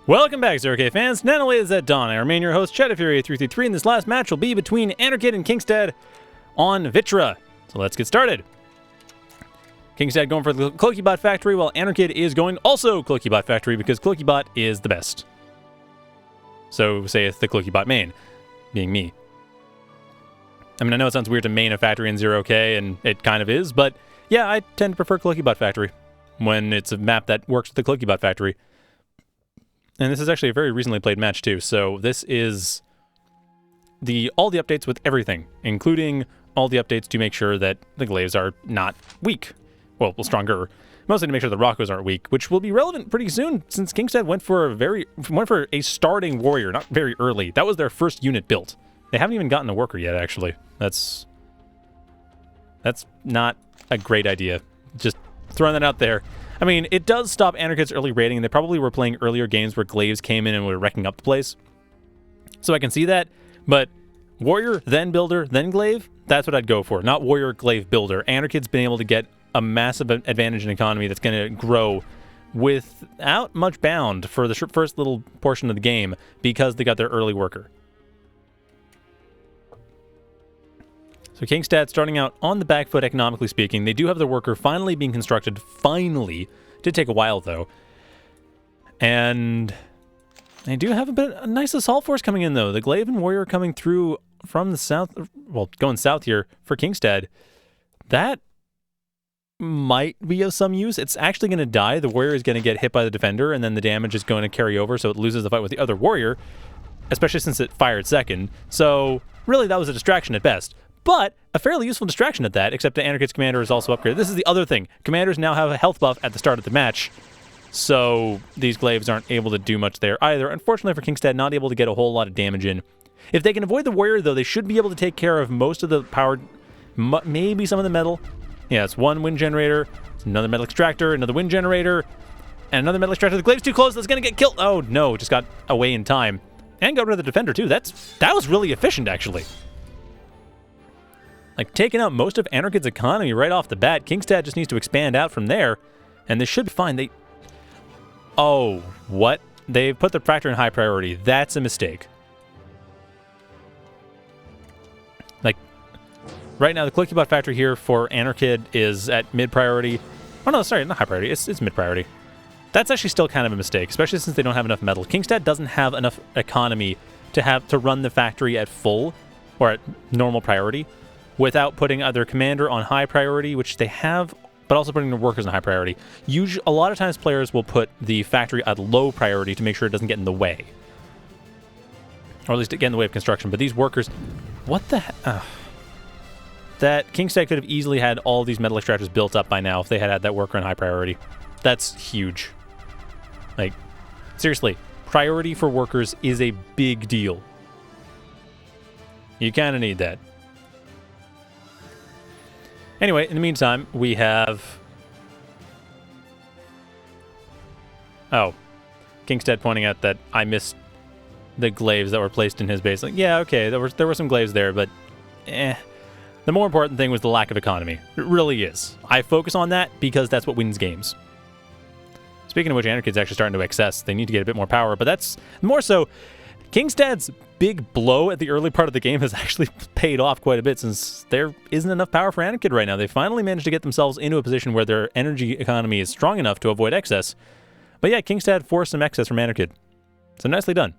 Welcome back, 0K fans. Not only is that Dawn, I remain your host, Fury333, and this last match will be between Anarchid and Kingstad on Vittra. So let's get started. Kingstad going for the Cloaky bot factory, while Anarchid is going also Cloaky bot factory because Cloaky bot is the best. So saith the Cloaky bot main, being me. I mean, I know it sounds weird to main a factory in 0K, and it kind of is, but yeah, I tend to prefer Cloaky bot factory when it's a map that works with the Cloaky bot factory. And this is actually a very recently played match too, so this is all the updates with everything, including all the updates to make sure that the glaives are not weak. Well, stronger. Mostly to make sure the Rockos aren't weak, which will be relevant pretty soon since Kingstad went for a starting warrior, not very early. That was their first unit built. They haven't even gotten a worker yet, actually. That's not a great idea. Just throwing that out there. I mean, it does stop Anarchid's early raiding, and they probably were playing earlier games where glaives came in and were wrecking up the place. So I can see that, but warrior, then builder, then glaive, that's what I'd go for. Not warrior, glaive, builder. Anarchid's been able to get a massive advantage in economy that's going to grow without much bound for the first little portion of the game because they got their early worker. So Kingstad starting out on the back foot economically speaking. They do have their worker finally being constructed. Finally. Did take a while though. And they do have a nice assault force coming in though. The glaive and warrior coming through from the south, well, going south here for Kingstad. That might be of some use. It's actually going to die. The warrior is going to get hit by the defender, and then the damage is going to carry over, so it loses the fight with the other warrior, especially since it fired second. So really that was a distraction at best. But a fairly useful distraction at that, except the Anarchid's commander is also upgraded. This is the other thing. Commanders now have a health buff at the start of the match, so these glaives aren't able to do much there either. Unfortunately for Kingstad, not able to get a whole lot of damage in. If they can avoid the warrior, though, they should be able to take care of most of the power, maybe some of the metal. Yeah, it's one wind generator, it's another metal extractor, another wind generator, and another metal extractor. The glaive's too close, that's going to get killed. Oh, no, just got away in time. And got rid of the defender, too. That was really efficient, actually. Like, taking out most of Anarchid's economy right off the bat. Kingstad just needs to expand out from there, and this should be fine. Oh, what? They put the factory in high priority. That's a mistake. Like, right now, the Cloaky bot factory here for Anarchid is at mid-priority. Oh, no, sorry, not high priority. It's mid-priority. That's actually still kind of a mistake, especially since they don't have enough metal. Kingstad doesn't have enough economy to run the factory at full, or at normal priority, without putting either commander on high priority, which they have, but also putting their workers on high priority. Usually, a lot of times players will put the factory at low priority to make sure it doesn't get in the way. Or at least get in the way of construction. But these workers... What the heck? That Kingstad could have easily had all these metal extractors built up by now if they had had that worker on high priority. That's huge. Like, seriously, priority for workers is a big deal. You kind of need that. Anyway, in the meantime, we have... Oh. Kingstad pointing out that I missed the glaives that were placed in his base. Like, yeah, okay, there were some glaives there, but the more important thing was the lack of economy. It really is. I focus on that because that's what wins games. Speaking of which, Anarchid's actually starting to excess. They need to get a bit more power, but that's more so... Kingstad's big blow at the early part of the game has actually paid off quite a bit since there isn't enough power for Anarchid right now. They finally managed to get themselves into a position where their energy economy is strong enough to avoid excess. But yeah, Kingstad forced some excess from Anarchid. So nicely done.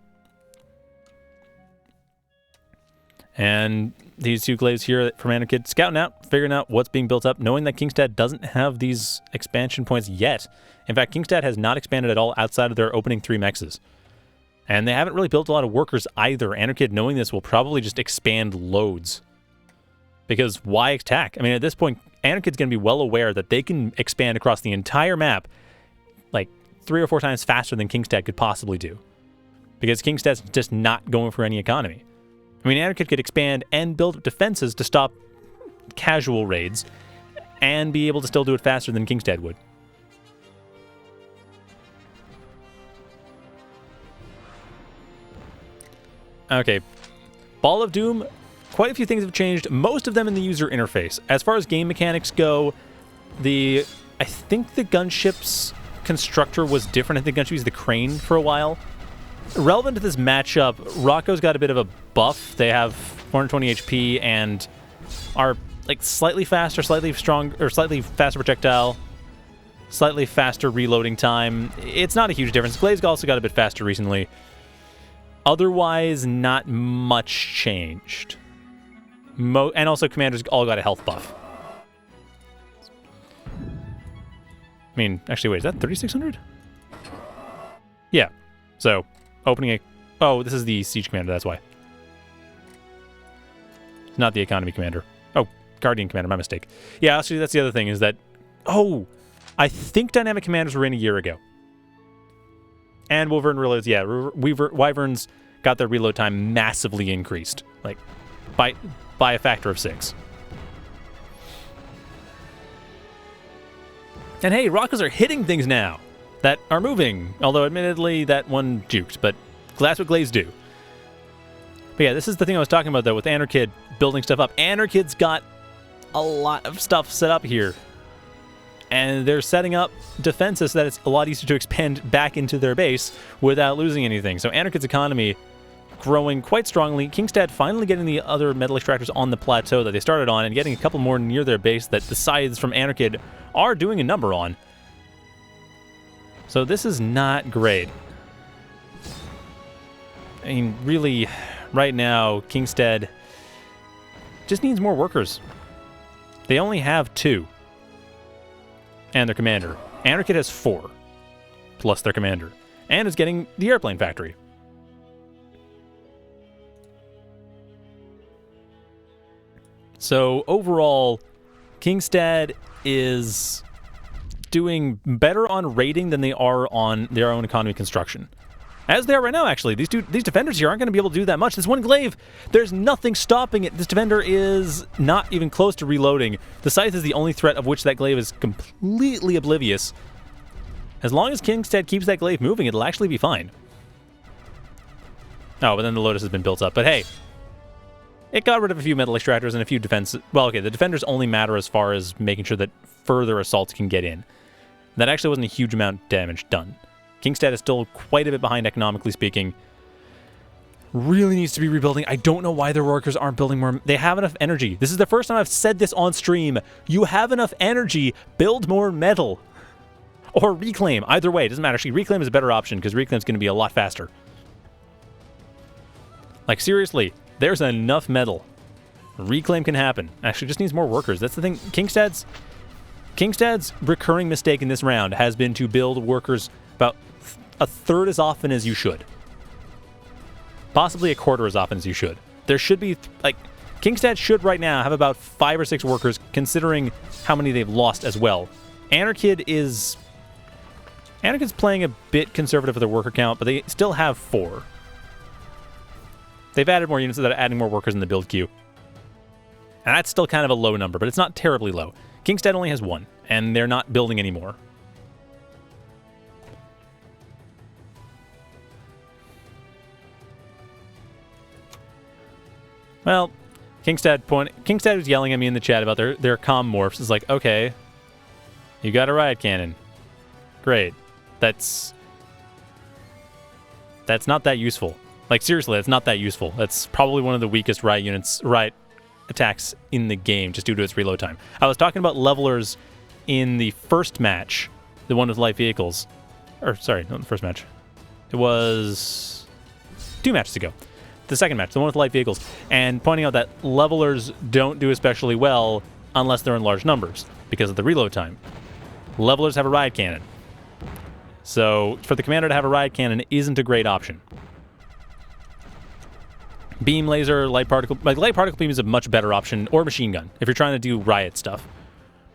And these two glaives here from Anarchid, scouting out, figuring out what's being built up, knowing that Kingstad doesn't have these expansion points yet. In fact, Kingstad has not expanded at all outside of their opening 3 mexes. And they haven't really built a lot of workers either. Anarchid, knowing this, will probably just expand loads. Because why attack? I mean, at this point, Anarchid's going to be well aware that they can expand across the entire map like 3 or 4 times faster than Kingstad could possibly do. Because Kingstad's just not going for any economy. I mean, Anarchid could expand and build defenses to stop casual raids and be able to still do it faster than Kingstad would. Okay, Ball of Doom, quite a few things have changed, most of them in the user interface. As far as game mechanics go, I think the gunship's constructor was different. I think gunship used the crane for a while, relevant to this matchup, Rocco's got a bit of a buff. They have 420 HP and are like slightly faster, slightly strong, or slightly faster projectile, slightly faster reloading time. It's not a huge difference. Glaive's also got a bit faster recently. Otherwise, not much changed. And also, Commanders all got a health buff. I mean, actually, wait, is that 3,600? Yeah. So, opening a... Oh, this is the Siege Commander, that's why. Not the Economy Commander. Oh, Guardian Commander, my mistake. Yeah, actually, that's the other thing, is that... Oh! I think Dynamic Commanders were in a year ago. And Wyvern reloads, yeah, Wyverns got their reload time massively increased. Like, by a factor of 6. And hey, Rockos are hitting things now that are moving. Although, admittedly, that one juked, but that's what Glaives do. But yeah, this is the thing I was talking about, though, with Anarchid building stuff up. Anarchid's got a lot of stuff set up here. And they're setting up defenses so that it's a lot easier to expand back into their base without losing anything. So Anarchid's economy growing quite strongly. Kingstad finally getting the other metal extractors on the plateau that they started on and getting a couple more near their base that the scythes from Anarchid are doing a number on. So this is not great. I mean, really, right now, Kingstad just needs more workers. They only have 2. And their commander. Anarchid has 4. Plus their commander. And is getting the airplane factory. So overall, Kingstad is doing better on raiding than they are on their own economy construction. As they are right now, actually. These defenders here aren't going to be able to do that much. This one glaive, there's nothing stopping it. This defender is not even close to reloading. The scythe is the only threat of which that glaive is completely oblivious. As long as Kingstad keeps that glaive moving, it'll actually be fine. Oh, but then the Lotus has been built up. But hey, it got rid of a few metal extractors and a few defense... Well, okay, the defenders only matter as far as making sure that further assaults can get in. That actually wasn't a huge amount of damage done. Kingstad is still quite a bit behind economically speaking. Really needs to be rebuilding. I don't know why their workers aren't building more. They have enough energy. This is the first time I've said this on stream. You have enough energy. Build more metal. Or reclaim. Either way, it doesn't matter. Actually, reclaim is a better option because reclaim is going to be a lot faster. Like, seriously, there's enough metal. Reclaim can happen. Actually, just needs more workers. That's the thing. Kingstad's recurring mistake in this round has been to build workers about a third as often as you should. Possibly a quarter as often as you should. There should be, like, Kingstad should right now have about 5 or 6 workers, considering how many they've lost as well. Anarchid's playing a bit conservative with their worker count, but they still have 4. They've added more units that are adding more workers in the build queue. And that's still kind of a low number, but it's not terribly low. Kingstad only has 1, and they're not building anymore. Well, Kingstad was yelling at me in the chat about their comm morphs. It's like, okay, you got a riot cannon. Great. That's not that useful. Like, seriously, that's not that useful. That's probably one of the weakest riot attacks in the game, just due to its reload time. I was talking about levelers in the first match, the one with light vehicles. Or, sorry, not the first match. It was 2 matches ago. The second match, the one with light vehicles, and pointing out that levelers don't do especially well unless they're in large numbers because of the reload time. Levelers have a riot cannon. So for the commander to have a riot cannon isn't a great option. Beam laser, light particle beam is a much better option, or machine gun if you're trying to do riot stuff.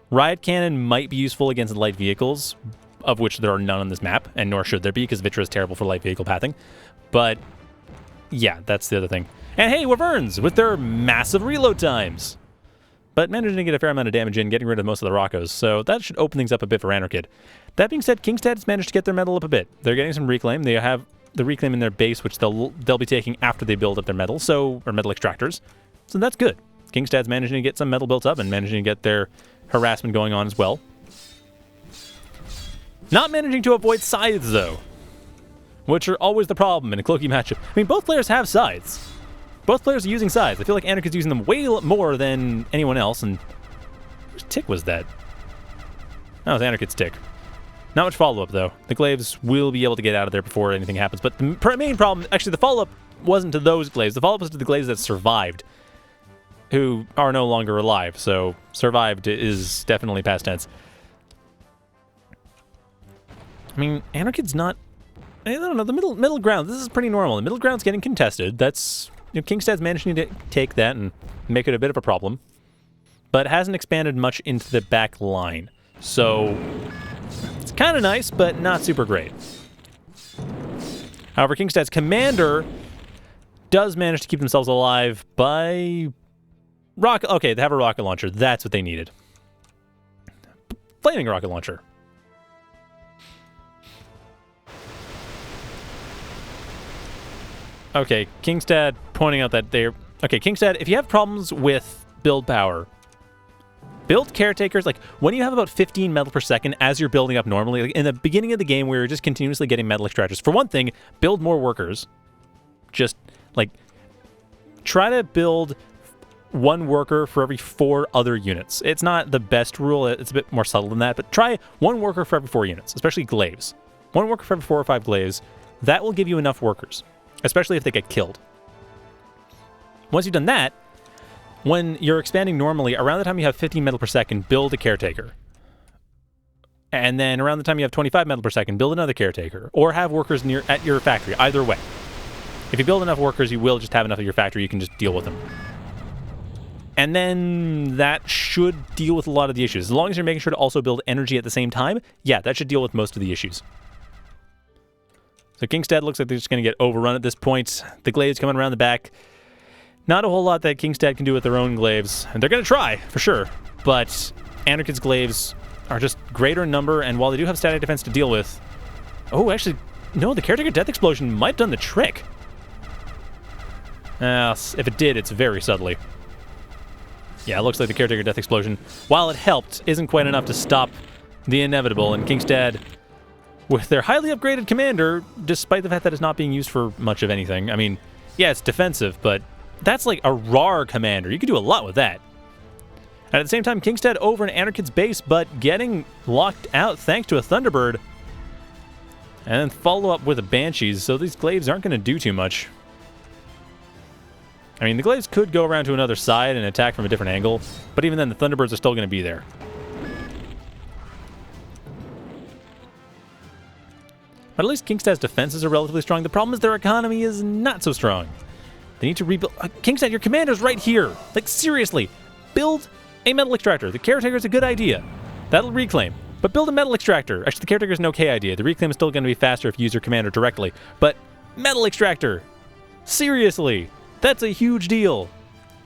Riot cannon might be useful against light vehicles, of which there are none on this map, and nor should there be because Vittra is terrible for light vehicle pathing. But yeah, that's the other thing. And hey, Wyverns with their massive reload times. But managing to get a fair amount of damage in, getting rid of most of the Rockos, so that should open things up a bit for Anarchid. That being said, Kingstad has managed to get their metal up a bit. They're getting some reclaim. They have the reclaim in their base, which they'll be taking after they build up their metal, or metal extractors. So that's good. Kingstad's managing to get some metal built up and managing to get their harassment going on as well. Not managing to avoid scythes, though. which are always the problem in a Cloaky matchup. I mean, both players have sides. Both players are using sides. I feel like Anarchid's using them way more than anyone else, and whose tick was that? That was Anarchid's tick. Not much follow-up, though. The glaives will be able to get out of there before anything happens, but the main problem, actually, the follow-up wasn't to those glaives. The follow-up was to the glaives that survived, who are no longer alive, so survived is definitely past tense. I mean, Anarchid's not... I don't know, the middle ground, this is pretty normal. The middle ground's getting contested. That's... You know, Kingstad's managing to take that and make it a bit of a problem, but hasn't expanded much into the back line. So, it's kind of nice, but not super great. However, Kingstad's commander does manage to keep themselves alive by... Okay, they have a rocket launcher. That's what they needed. Flaming rocket launcher. Okay, Kingstad pointing out that they're... Okay, Kingstad, if you have problems with build power, build caretakers, like, when you have about 15 metal per second as you're building up normally, like in the beginning of the game where you're just continuously getting metal extractors, for one thing, build more workers. Just, like, try to build one worker for every 4 other units. It's not the best rule, it's a bit more subtle than that, but try one worker for every 4 units, especially glaives. One worker for every 4 or 5 glaives. That will give you enough workers, especially if they get killed. Once you've done that, when you're expanding normally, around the time you have 15 metal per second, build a caretaker. And then around the time you have 25 metal per second, build another caretaker. Or have workers at your factory, either way. If you build enough workers, you will just have enough at your factory, you can just deal with them. And then that should deal with a lot of the issues. As long as you're making sure to also build energy at the same time, yeah, that should deal with most of the issues. So Kingstad looks like they're just going to get overrun at this point. The glaives coming around the back. Not a whole lot that Kingstad can do with their own glaives. And they're going to try, for sure. But Anarchid's glaives are just greater in number, and while they do have static defense to deal with... Oh, actually, no, the Caretaker Death Explosion might have done the trick. If it did, it's very subtly. Yeah, it looks like the Caretaker Death Explosion, while it helped, isn't quite enough to stop the inevitable, and Kingstad, with their highly upgraded commander, despite the fact that it's not being used for much of anything. I mean, yeah, it's defensive, but that's like a RAR commander. You could do a lot with that. And at the same time, Kingstad over in Anarchid's base, but getting locked out thanks to a Thunderbird. And then follow up with a Banshees, so these glaives aren't going to do too much. I mean, the glaives could go around to another side and attack from a different angle, but even then, the Thunderbirds are still going to be there. But at least Kingstad's defenses are relatively strong. The problem is their economy is not so strong. They need to rebuild... Kingstad, your commander's right here. Like, seriously. Build a metal extractor. The caretaker's a good idea. That'll reclaim. But build a metal extractor. Actually, the caretaker's an okay idea. The reclaim is still going to be faster if you use your commander directly. But metal extractor. Seriously. That's a huge deal.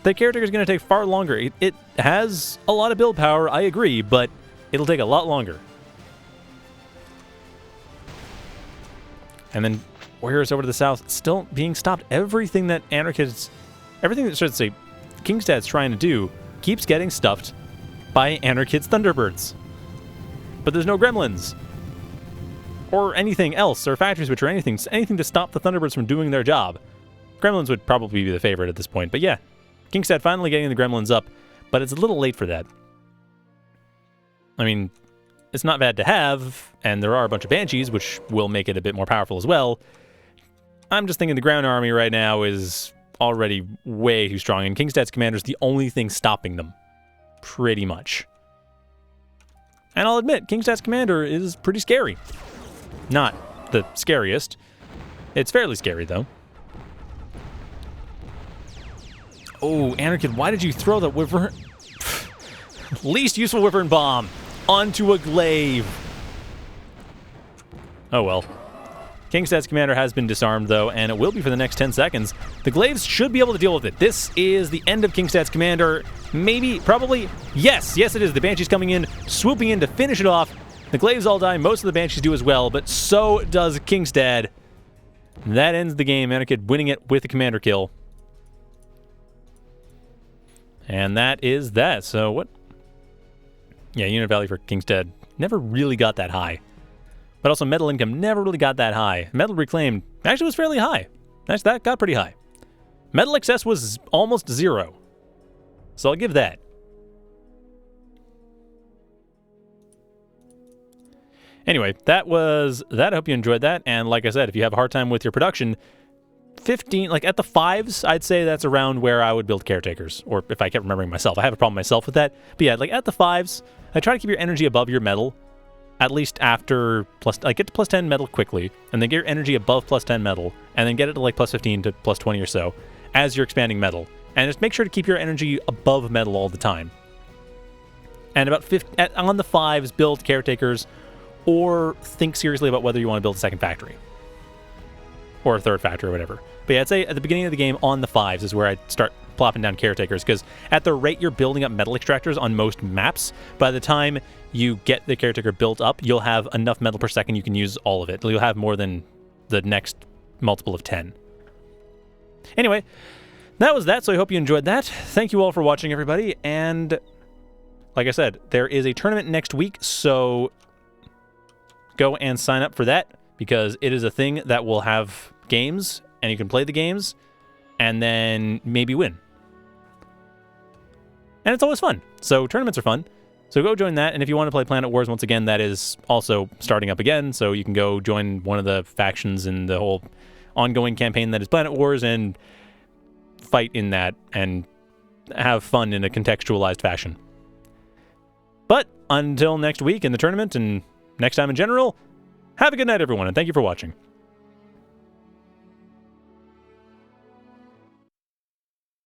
The caretaker's going to take far longer. It has a lot of build power, I agree, but it'll take a lot longer. And then Warriors over to the south, still being stopped. Everything that Kingstad's trying to do keeps getting stuffed by Anarchid's Thunderbirds. But there's no gremlins. Or anything else, or factory switch, or anything to stop the Thunderbirds from doing their job. Gremlins would probably be the favorite at this point. But yeah, Kingstad finally getting the gremlins up, but it's a little late for that. I mean, it's not bad to have, and there are a bunch of Banshees, which will make it a bit more powerful as well. I'm just thinking the ground army right now is already way too strong, and Kingstad's commander is the only thing stopping them. Pretty much. And I'll admit, Kingstad's commander is pretty scary. Not the scariest. It's fairly scary, though. Oh, Anarchid, why did you throw the Wyvern... least useful Wyvern Bomb onto a glaive? Oh, well. Kingstad's commander has been disarmed, though, and it will be for the next 10 seconds. The glaives should be able to deal with it. This is the end of Kingstad's commander. Maybe, probably, yes, it is. The Banshee's coming in, swooping in to finish it off. The glaives all die. Most of the Banshees do as well, but so does Kingstad. That ends the game. Anarchid winning it with a commander kill. And that is that. So what? Yeah, unit value for Kingstad never really got that high. But also metal income never really got that high. Metal reclaimed actually was fairly high. That got pretty high. Metal excess was almost 0. So I'll give that. Anyway, that was that. I hope you enjoyed that. And like I said, if you have a hard time with your production, 15, like at the 5s, I'd say that's around where I would build caretakers. Or if I kept remembering myself, I have a problem myself with that. But yeah, like at the 5s, I try to keep your energy above your metal, at least after get to plus 10 metal quickly, and then get your energy above plus 10 metal, and then get it to like plus 15 to plus 20 or so as you're expanding metal. And just make sure to keep your energy above metal all the time. And about on the 5s, build caretakers, or think seriously about whether you want to build a second factory. Or a third factory or whatever. But yeah, I'd say at the beginning of the game on the 5s is where I'd start plopping down caretakers, because at the rate you're building up metal extractors on most maps, by the time you get the caretaker built up, you'll have enough metal per second you can use all of it. You'll have more than the next multiple of 10. Anyway, that was that, so I hope you enjoyed that. Thank you all for watching, everybody, and like I said, there is a tournament next week, so go and sign up for that, because it is a thing that will have games, and you can play the games, and then maybe win. And it's always fun. So tournaments are fun. So go join that, and if you want to play Planet Wars, once again, that is also starting up again, so you can go join one of the factions in the whole ongoing campaign that is Planet Wars, and fight in that, and have fun in a contextualized fashion. But until next week in the tournament, and next time in general, have a good night, everyone, and thank you for watching.